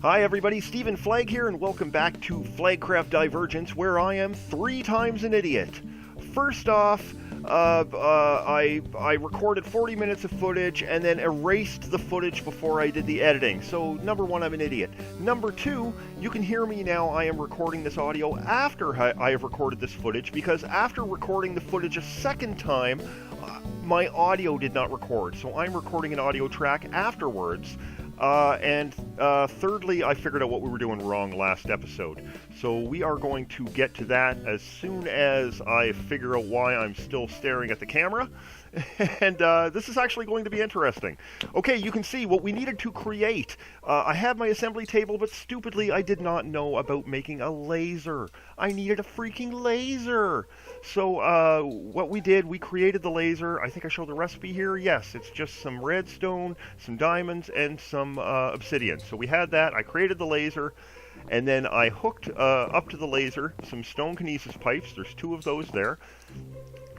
Hi everybody, StephenFlagg here, and welcome back to Flaggcraft Divergence, where I am 3 times an idiot. First off, I recorded 40 minutes of footage and then erased the footage before I did the editing. So, number 1, I'm an idiot. Number 2, you can hear me now. I am recording this audio after I have recorded this footage, because after recording the footage a second time, my audio did not record. So I'm recording an audio track afterwards. Thirdly, I figured out what we were doing wrong last episode. So we are going to get to that as soon as I figure out why I'm still staring at the camera. And this is actually going to be interesting. Okay, you can see what we needed to create. I have my assembly table, but stupidly I did not know about making a laser. I needed a freaking laser. So what we did, we created the laser. I think I showed the recipe here. Yes, it's just some redstone, some diamonds, and some obsidian. So we had that. I created the laser. And then I hooked up to the laser some stone kinesis pipes. There's 2 of those there.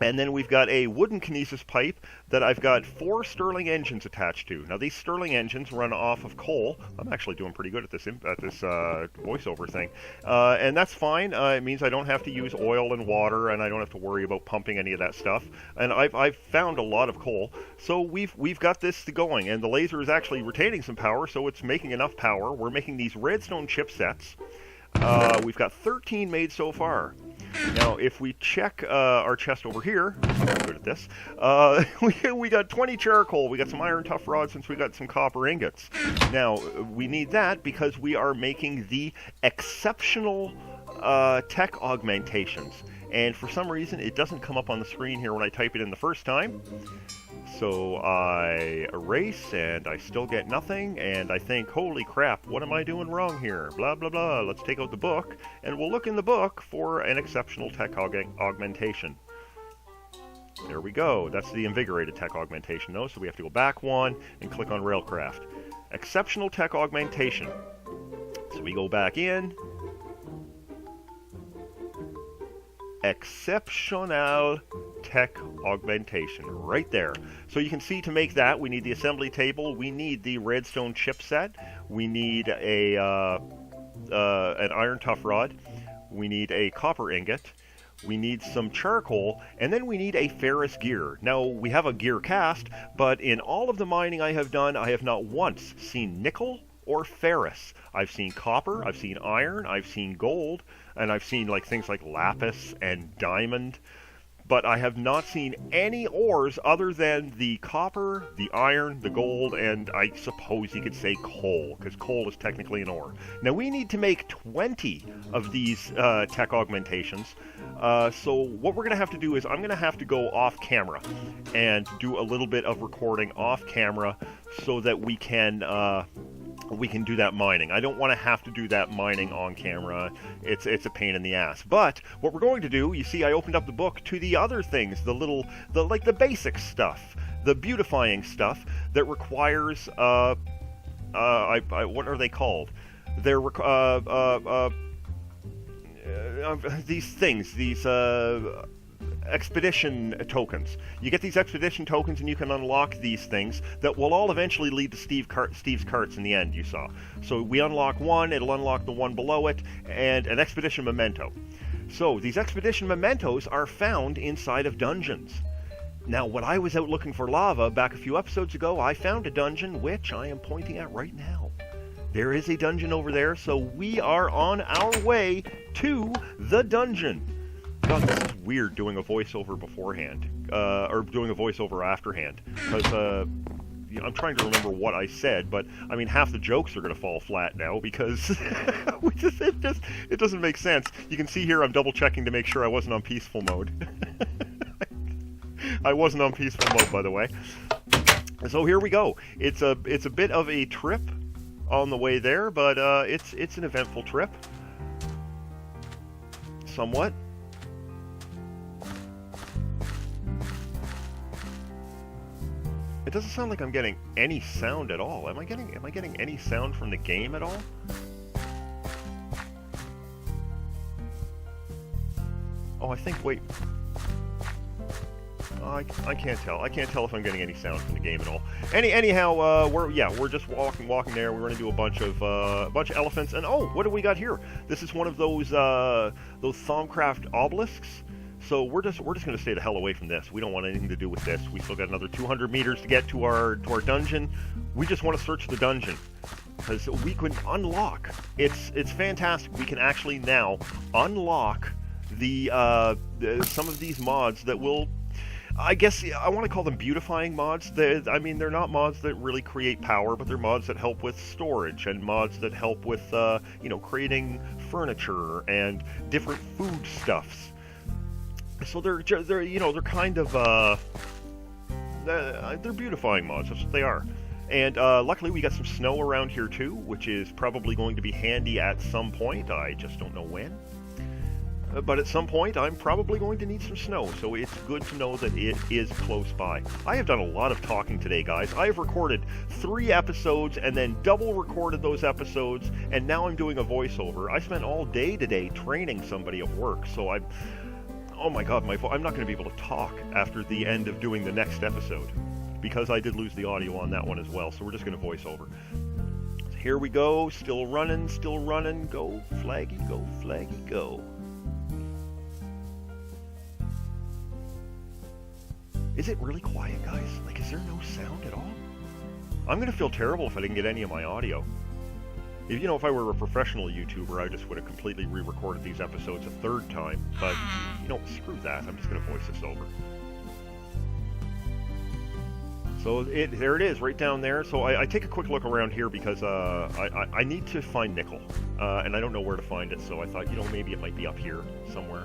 And then we've got a wooden kinesis pipe that I've got 4 Stirling engines attached to. Now these Stirling engines run off of coal. I'm actually doing pretty good at this voiceover thing. And that's fine. It means I don't have to use oil and water, and I don't have to worry about pumping any of that stuff. And I've found a lot of coal. So we've got this going, and the laser is actually retaining some power, so it's making enough power. We're making these redstone chipsets. We've got 13 made so far. Now, if we check our chest over here, I'm good at this, we got 20 charcoal, we got some iron tough rods, since we got some copper ingots. Now, we need that because we are making the exceptional tech augmentations. And for some reason, it doesn't come up on the screen here when I type it in the first time. So I erase, and I still get nothing, and I think, holy crap, what am I doing wrong here? Blah, blah, blah. Let's take out the book, and we'll look in the book for an exceptional tech augmentation. There we go. That's the invigorated tech augmentation, though, so we have to go back 1 and click on Railcraft. Exceptional tech augmentation. So we go back in. Exceptional tech augmentation, right there. So you can see, to make that, we need the assembly table, we need the redstone chipset, we need an iron tough rod, we need a copper ingot, we need some charcoal, and then we need a ferrous gear. Now, we have a gear cast, but in all of the mining I have done, I have not once seen nickel or ferrous. I've seen copper, I've seen iron, I've seen gold, and I've seen things like lapis and diamond, but I have not seen any ores other than the copper, the iron, the gold, and I suppose you could say coal, because coal is technically an ore. Now we need to make 20 of these tech augmentations, so what we're going to have to do is I'm going to have to go off camera and do a little bit of recording off camera so that we can do that mining. I don't want to have to do that mining on camera. It's a pain in the ass. But what we're going to do, you see, I opened up the book to the other things, the basic stuff, the beautifying stuff that requires what are they called? They're these things, these expedition tokens. You get these expedition tokens and you can unlock these things that will all eventually lead to Steve's carts in the end, you saw. So we unlock one, it'll unlock the one below it, and an expedition memento. So these expedition mementos are found inside of dungeons. Now, when I was out looking for lava back a few episodes ago, I found a dungeon which I am pointing at right now. There is a dungeon over there, so we are on our way to the dungeon. God, this is weird doing a voiceover beforehand, or doing a voiceover afterhand, because I'm trying to remember what I said, but I mean, half the jokes are going to fall flat now because it doesn't make sense. You can see here I'm double checking to make sure I wasn't on peaceful mode. I wasn't on peaceful mode, by the way. So here we go. It's a bit of a trip on the way there, but it's an eventful trip, somewhat. It doesn't sound like I'm getting any sound at all. Am I getting any sound from the game at all? Oh, I think, wait. I can't tell. I can't tell if I'm getting any sound from the game at all. Anyhow, we're just walking there. We're gonna do a bunch of elephants. And oh, what do we got here? This is one of those Thaumcraft obelisks. So we're just gonna stay the hell away from this. We don't want anything to do with this. We still got another 200 meters to get to our dungeon. We just want to search the dungeon because we can unlock. It's fantastic. We can actually now unlock the some of these mods that will. I guess I want to call them beautifying mods. They're not mods that really create power, but they're mods that help with storage and mods that help with creating furniture and different food stuffs. So they're kind of they're beautifying mods. That's what they are. And luckily we got some snow around here too, which is probably going to be handy at some point. I just don't know when. But at some point I'm probably going to need some snow, so it's good to know that it is close by. I have done a lot of talking today, guys. I have recorded 3 episodes and then double recorded those episodes, and now I'm doing a voiceover. I spent all day today training somebody at work, so oh my god, I'm not going to be able to talk after the end of doing the next episode, because I did lose the audio on that one as well, so we're just going to voice over. So here we go, still running, go Flaggy, go. Is it really quiet, guys? Like, is there no sound at all? I'm going to feel terrible if I didn't get any of my audio. If I were a professional YouTuber, I just would have completely re-recorded these episodes a 3rd time. But, screw that. I'm just going to voice this over. So there it is, right down there. So I take a quick look around here because I need to find nickel. And I don't know where to find it, so I thought, maybe it might be up here somewhere.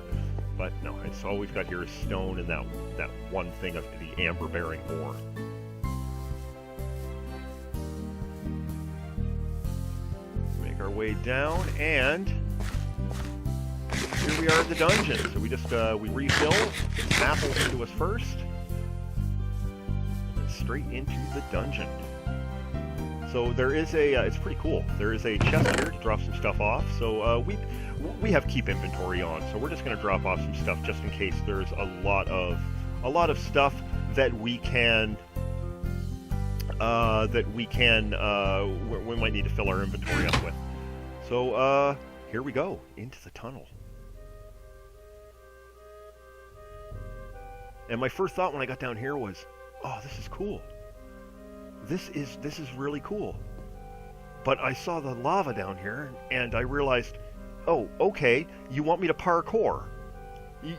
But no, it's all we've got here is stone and that one thing of the amber-bearing ore. Our way down, and here we are at the dungeon. So we just we refill, get some apples into us first, and straight into the dungeon. So there is it's pretty cool. There is a chest here to drop some stuff off. So we have keep inventory on, so we're just going to drop off some stuff just in case there's a lot of stuff that we might need to fill our inventory up with. So, here we go, into the tunnel. And my first thought when I got down here was, oh, this is cool. This is really cool. But I saw the lava down here, and I realized, oh, okay, you want me to parkour.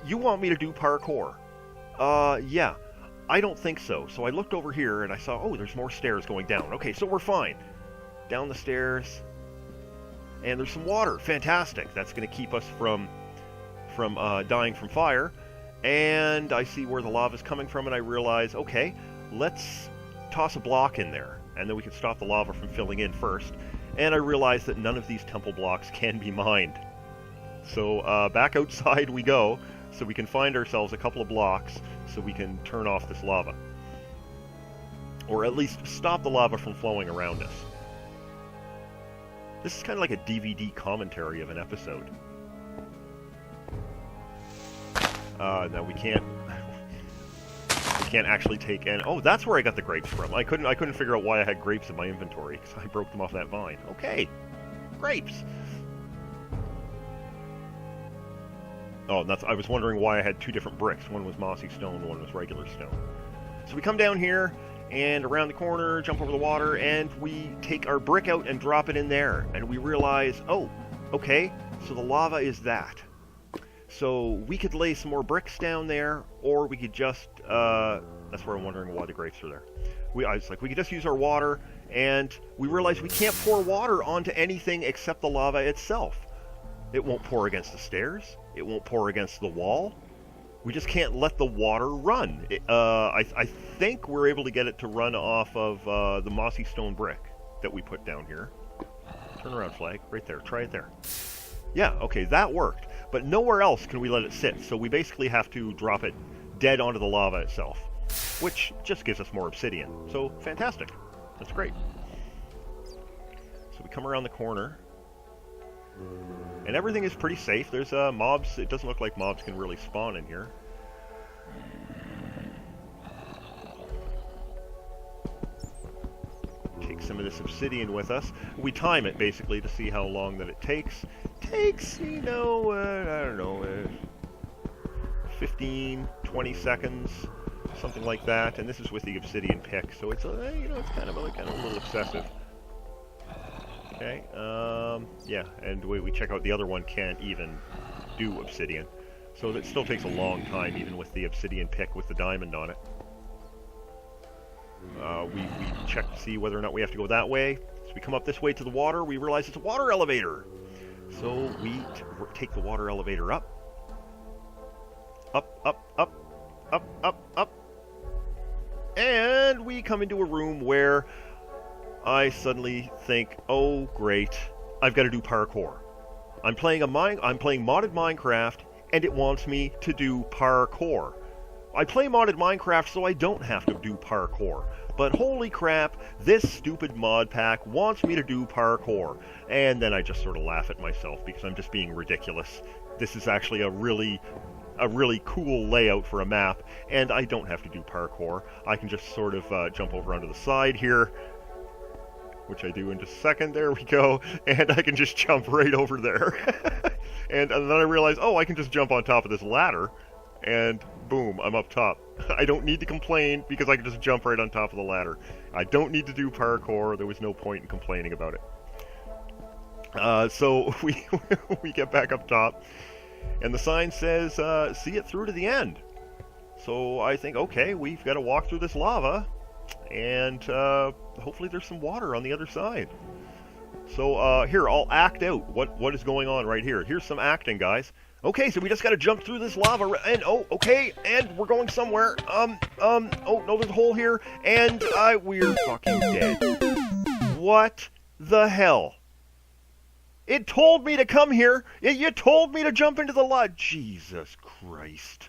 You want me to do parkour. Yeah, I don't think so. So I looked over here, and I saw, oh, there's more stairs going down. Okay, so we're fine. Down the stairs. And there's some water. Fantastic. That's going to keep us from dying from fire. And I see where the lava's coming from, and I realize, okay, let's toss a block in there, and then we can stop the lava from filling in first. And I realize that none of these temple blocks can be mined. So back outside we go, so we can find ourselves a couple of blocks so we can turn off this lava. Or at least stop the lava from flowing around us. This is kind of like a DVD commentary of an episode. Now we can't actually take any. Oh, that's where I got the grapes from. I couldn't figure out why I had grapes in my inventory because I broke them off that vine. Okay, grapes. Oh, I was wondering why I had 2 different bricks. One was mossy stone, one was regular stone. So we come down here and around the corner, jump over the water, and we take our brick out and drop it in there. And we realize, oh, okay, so the lava is that. So we could lay some more bricks down there, or we could just, that's where I'm wondering why the grapes are there. I was like, we could just use our water, and we realized we can't pour water onto anything except the lava itself. It won't pour against the stairs. It won't pour against the wall. We just can't let the water run. I think we're able to get it to run off of the mossy stone brick that we put down here. Turn around, Flag. Right there. Try it there. Yeah, okay, that worked. But nowhere else can we let it sit, so we basically have to drop it dead onto the lava itself, which just gives us more obsidian. So, fantastic. That's great. So we come around the corner, and everything is pretty safe. There's mobs. It doesn't look like mobs can really spawn in here. take some of this obsidian with us. We time it, basically, to see how long that it takes. Takes, you know, I don't know, 15, 20 seconds, something like that. And this is with the obsidian pick, so it's, you know, it's kind of a little excessive. Okay, yeah, and we check out the other one can't even do obsidian. So that still takes a long time, even with the obsidian pick with the diamond on it. We check to see whether or not we have to go that way. So we come up this way to the water, we realize it's a water elevator. So we take the water elevator up. Up, up, up, up, up, up. And we come into a room where I suddenly think, oh great, I've got to do parkour. I'm playing modded Minecraft, and it wants me to do parkour. I play modded Minecraft so I don't have to do parkour. But holy crap, this stupid mod pack wants me to do parkour. And then I just sort of laugh at myself because I'm just being ridiculous. This is actually a really cool layout for a map, and I don't have to do parkour. I can just sort of jump over onto the side here, which I do in just a second. There we go. And I can just jump right over there. and then I realize, oh, I can just jump on top of this ladder, and boom, I'm up top. I don't need to complain because I can just jump right on top of the ladder. I don't need to do parkour. There was no point in complaining about it. So we get back up top, and the sign says, see it through to the end. So I think, okay, we've got to walk through this lava, and hopefully there's some water on the other side. So here, I'll act out what is going on right here. Here's some acting, guys. Okay, so we just got to jump through this lava, and oh, okay, and we're going somewhere. Oh no, there's a hole here, and we're fucking dead. What the hell? It told me to come here. You told me to jump into the lava. Jesus Christ.